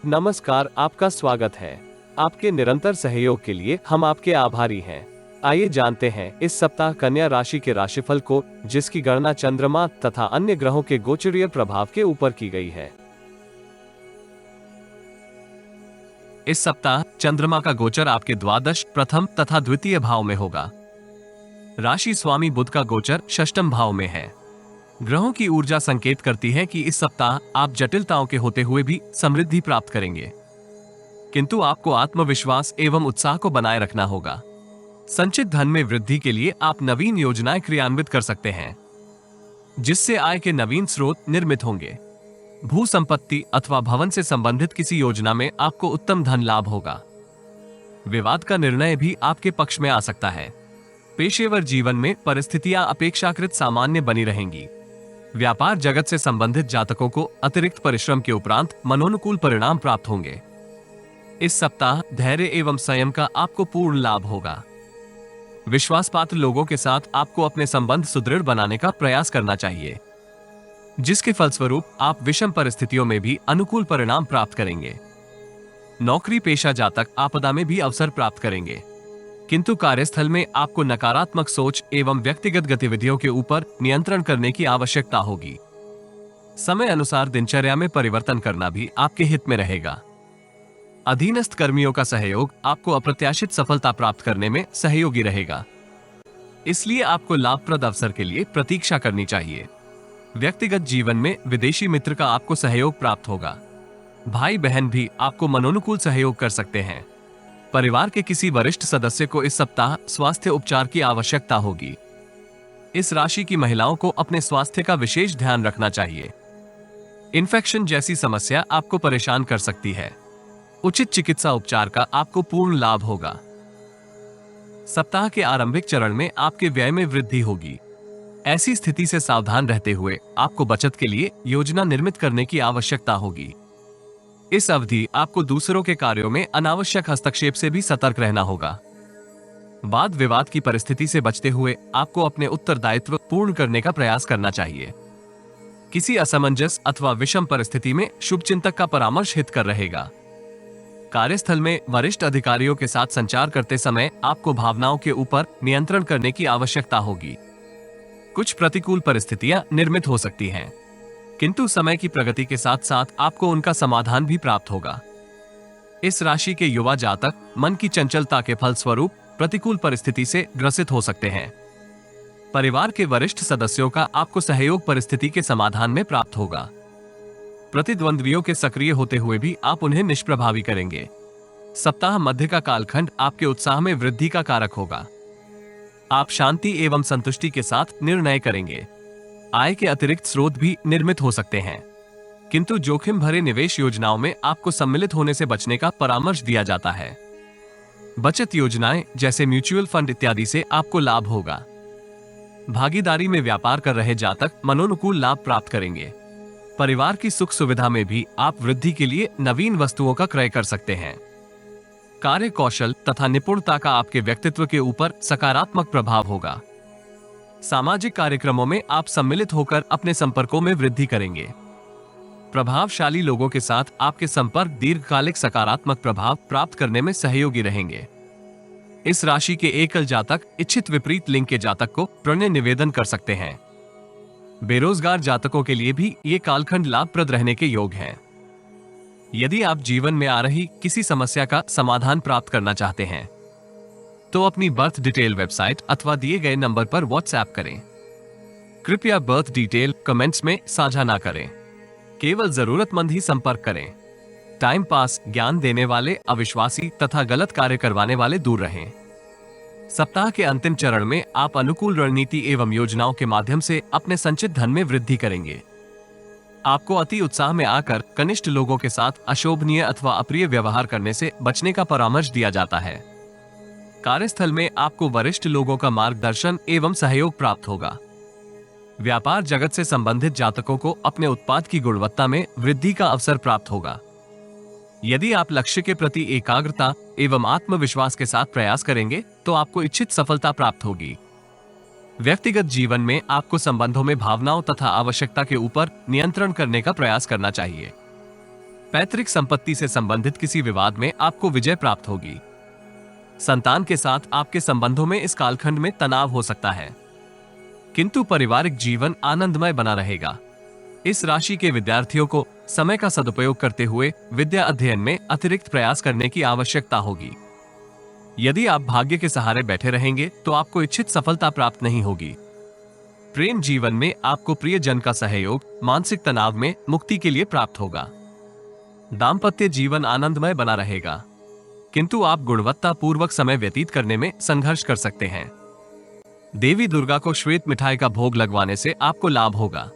नमस्कार, आपका स्वागत है। आपके निरंतर सहयोग के लिए हम आपके आभारी हैं। आइए जानते हैं इस सप्ताह कन्या राशि के राशिफल को, जिसकी गणना चंद्रमा तथा अन्य ग्रहों के गोचरीय प्रभाव के ऊपर की गई है। इस सप्ताह चंद्रमा का गोचर आपके द्वादश, प्रथम तथा द्वितीय भाव में होगा। राशि स्वामी बुध का गोचर षष्ठम भाव में है। ग्रहों की ऊर्जा संकेत करती है कि इस सप्ताह आप जटिलताओं के होते हुए भी समृद्धि प्राप्त करेंगे, किंतु आपको आत्मविश्वास एवं उत्साह को बनाए रखना होगा। संचित धन में वृद्धि के लिए आप नवीन योजनाएं क्रियान्वित कर सकते हैं, जिससे आय के नवीन स्रोत निर्मित होंगे। भू संपत्ति अथवा भवन से संबंधित किसी योजना में आपको उत्तम धन लाभ होगा। विवाद का निर्णय भी आपके पक्ष में आ सकता है। पेशेवर जीवन में परिस्थितियां अपेक्षाकृत सामान्य बनी रहेंगी। व्यापार जगत से संबंधित जातकों को अतिरिक्त परिश्रम के उपरांत मनोनुकूल परिणाम प्राप्त होंगे। इस सप्ताह धैर्य एवं संयम का आपको पूर्ण लाभ होगा। विश्वासपात्र लोगों के साथ आपको अपने संबंध सुदृढ़ बनाने का प्रयास करना चाहिए, जिसके फलस्वरूप आप विषम परिस्थितियों में भी अनुकूल परिणाम प्राप्त करेंगे। नौकरी पेशा जातक आपदा में भी अवसर प्राप्त करेंगे, किंतु कार्यस्थल में आपको नकारात्मक सोच एवं व्यक्तिगत गतिविधियों के ऊपर नियंत्रण करने की आवश्यकता होगी। समय अनुसार दिनचर्या में परिवर्तन करना भी आपके हित में रहेगा। अधीनस्थ कर्मियों का सहयोग आपको अप्रत्याशित सफलता प्राप्त करने में सहयोगी रहेगा, इसलिए आपको लाभप्रद अवसर के लिए प्रतीक्षा करनी चाहिए। व्यक्तिगत जीवन में विदेशी मित्र का आपको सहयोग प्राप्त होगा। भाई बहन भी आपको मनोनुकूल सहयोग कर सकते हैं। परिवार के किसी वरिष्ठ सदस्य को इस सप्ताह स्वास्थ्य उपचार की आवश्यकता होगी। इस राशि की महिलाओं को अपने स्वास्थ्य का विशेष ध्यान रखना चाहिए। इन्फेक्शन जैसी समस्या आपको परेशान कर सकती है। उचित चिकित्सा उपचार का आपको पूर्ण लाभ होगा। सप्ताह के आरंभिक चरण में आपके व्यय में वृद्धि होगी। ऐसी स्थिति से सावधान रहते हुए आपको बचत के लिए योजना निर्मित करने की आवश्यकता होगी। इस अवधि आपको दूसरों के कार्यों में अनावश्यक हस्तक्षेप से भी सतर्क रहना होगा। वाद विवाद की परिस्थिति से बचते हुए आपको अपने उत्तरदायित्व पूर्ण करने का प्रयास करना चाहिए। किसी असमंजस अथवा विषम परिस्थिति में शुभचिंतक का परामर्श हितकर रहेगा। कार्यस्थल में वरिष्ठ अधिकारियों के साथ संचार करते समय आपको भावनाओं के ऊपर नियंत्रण करने की आवश्यकता होगी। कुछ प्रतिकूल परिस्थितियां निर्मित हो सकती हैं, किंतु समय की प्रगति के साथ साथ आपको उनका समाधान भी प्राप्त होगा। इस राशि के युवा जातक मन की चंचलता के फलस्वरूप प्रतिकूल परिस्थिति से ग्रसित हो सकते हैं। परिवार के वरिष्ठ सदस्यों का आपको सहयोग परिस्थिति के समाधान में प्राप्त होगा। प्रतिद्वंद्वियों के सक्रिय होते हुए भी आप उन्हें निष्प्रभावी करेंगे। सप्ताह मध्य का कालखंड आपके उत्साह में वृद्धि का कारक होगा। आप शांति एवं संतुष्टि के साथ निर्णय करेंगे। आय के अतिरिक्त स्रोत भी निर्मित हो सकते हैं, किंतु जोखिम भरे निवेश योजनाओं में आपको सम्मिलित होने से बचने का परामर्श दिया जाता है। बचत योजनाएं जैसे म्यूचुअल फंड इत्यादि से आपको लाभ होगा। भागीदारी में व्यापार कर रहे जातक मनोनुकूल लाभ प्राप्त करेंगे। परिवार की सुख सुविधा में भी आप वृद्धि के लिए नवीन वस्तुओं का क्रय कर सकते हैं। कार्य कौशल तथा निपुणता का आपके व्यक्तित्व के ऊपर सकारात्मक प्रभाव होगा। सामाजिक कार्यक्रमों में आप सम्मिलित होकर अपने संपर्कों में वृद्धि करेंगे। प्रभावशाली लोगों के साथ आपके संपर्क दीर्घकालिक सकारात्मक प्रभाव प्राप्त करने में सहयोगी रहेंगे। इस राशि के एकल जातक इच्छित विपरीत लिंग के जातक को प्रणय निवेदन कर सकते हैं। बेरोजगार जातकों के लिए भी ये कालखंड लाभप्रद रहने के योग हैं। यदि आप जीवन में आ रही किसी समस्या का समाधान प्राप्त करना चाहते हैं, तो अपनी बर्थ डिटेल वेबसाइट अथवा दिए गए नंबर पर व्हाट्सएप करें। कृपया बर्थ डिटेल कमेंट्स में साझा ना करें। केवल जरूरतमंद ही संपर्क करें। टाइम पास, ज्ञान देने वाले अविश्वासी तथा गलत कार्य करवाने वाले दूर रहें। सप्ताह के अंतिम चरण में आप अनुकूल रणनीति एवं योजनाओं के माध्यम से अपने संचित धन में वृद्धि करेंगे। आपको अति उत्साह में आकर कनिष्ठ लोगों के साथ अशोभनीय अथवा अप्रिय व्यवहार करने से बचने का परामर्श दिया जाता है। कार्यस्थल में आपको वरिष्ठ लोगों का मार्गदर्शन एवं सहयोग प्राप्त होगा। व्यापार जगत से संबंधित जातकों को अपने उत्पाद की गुणवत्ता में वृद्धि का अवसर प्राप्त होगा। यदि आप लक्ष्य के प्रति एकाग्रता एवं आत्मविश्वास के साथ प्रयास करेंगे तो आपको इच्छित सफलता प्राप्त होगी। व्यक्तिगत जीवन में आपको संबंधों में भावनाओं तथा आवश्यकता के ऊपर नियंत्रण करने का प्रयास करना चाहिए। पैतृक संपत्ति से संबंधित किसी विवाद में आपको विजय प्राप्त होगी। संतान के साथ आपके संबंधों में इस कालखंड में तनाव हो सकता है, किंतु पारिवारिक जीवन आनंदमय बना रहेगा। इस राशि के विद्यार्थियों को समय का सदुपयोग करते हुए विद्या अध्ययन में अतिरिक्त प्रयास करने की आवश्यकता होगी। यदि आप भाग्य के सहारे बैठे रहेंगे तो आपको इच्छित सफलता प्राप्त नहीं होगी। प्रेम जीवन में आपको प्रियजन का सहयोग मानसिक तनाव में मुक्ति के लिए प्राप्त होगा। दाम्पत्य जीवन आनंदमय बना रहेगा, किंतु आप गुणवत्ता पूर्वक समय व्यतीत करने में संघर्ष कर सकते हैं। देवी दुर्गा को श्वेत मिठाई का भोग लगवाने से आपको लाभ होगा।